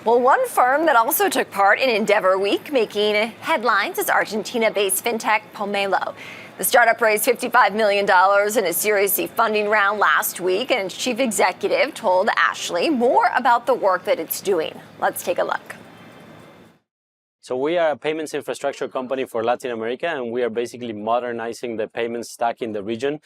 Well, one firm that also took part in Endeavor Week making headlines is Argentina-based fintech Pomelo. The startup raised $55 million in a Series C funding round last week, and its chief executive told Ashley more about the work that it's doing. Let's take a look. So we are a payments infrastructure company for Latin America, and we are basically modernizing the payment stack in the region.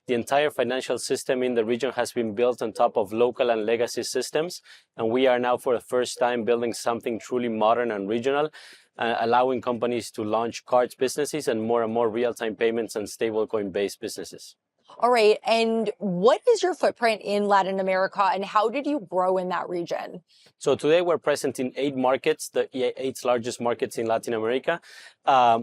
The entire financial system in the region has been built on top of local and legacy systems, and we are now for the first time building something truly modern and regional, allowing companies to launch cards businesses and more real-time payments and stablecoin-based businesses. All right, and what is your footprint in Latin America, and how did you grow in that region? So today we're present in 8 markets, the 8 largest markets in Latin America.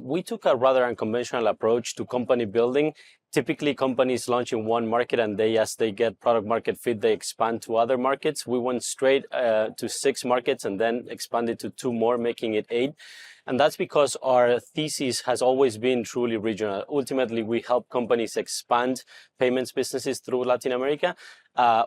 We took a rather unconventional approach to company building. Typically, companies launch in one market, and as they get product market fit, they expand to other markets. We went straight to 6 markets and then expanded to 2 more, making it 8. And that's because our thesis has always been truly regional. Ultimately, we help companies expand payments businesses through Latin America,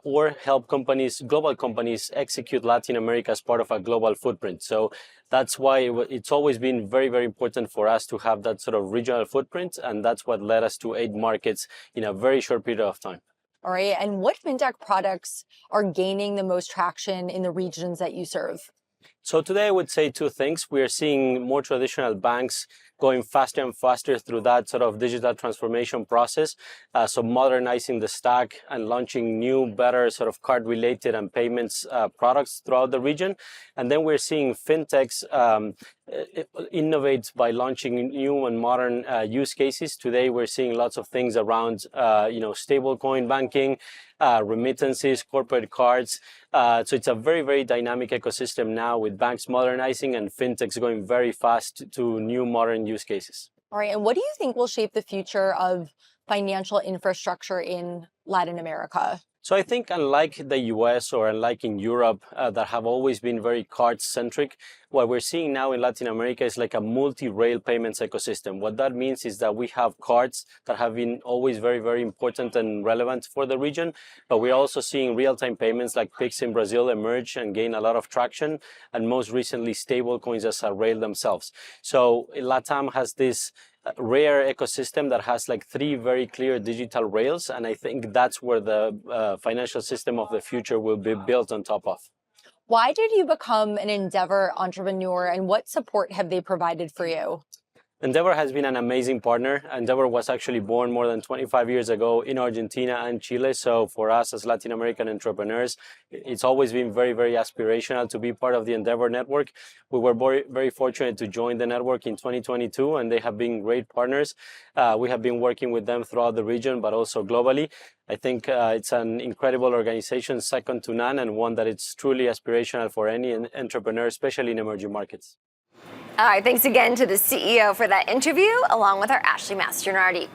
or help global companies execute Latin America as part of a global footprint. So that's why it's always been very, very important for us to have that sort of regional footprint. And that's what led us to 8 markets in a very short period of time. All right, and what fintech products are gaining the most traction in the regions that you serve? So today I would say 2 things. We are seeing more traditional banks going faster and faster through that sort of digital transformation process. So modernizing the stack and launching new, better sort of card-related and payments products throughout the region. And then we're seeing fintechs innovate by launching new and modern use cases. Today we're seeing lots of things around stablecoin banking, remittances, corporate cards. So it's a very, very dynamic ecosystem now with banks modernizing and fintechs going very fast to new modern use cases. All right, and what do you think will shape the future of financial infrastructure in Latin America? So I think unlike the US or unlike in Europe that have always been very card-centric, what we're seeing now in Latin America is like a multi-rail payments ecosystem. What that means is that we have cards that have been always very, very important and relevant for the region, but we're also seeing real-time payments like Pix in Brazil emerge and gain a lot of traction, and most recently stablecoins as a rail themselves. So LATAM has this rare ecosystem that has like 3 very clear digital rails, and I think that's where the financial system of the future will be built on top of. Why did you become an Endeavor entrepreneur, and what support have they provided for you? Endeavor has been an amazing partner. Endeavor was actually born more than 25 years ago in Argentina and Chile. So for us as Latin American entrepreneurs, it's always been very, very aspirational to be part of the Endeavor network. We were very, very fortunate to join the network in 2022, and they have been great partners. We have been working with them throughout the region, but also globally. I think it's an incredible organization, second to none, and one that it's truly aspirational for any entrepreneur, especially in emerging markets. All right, thanks again to the CEO for that interview, along with our Ashley Mastronardi.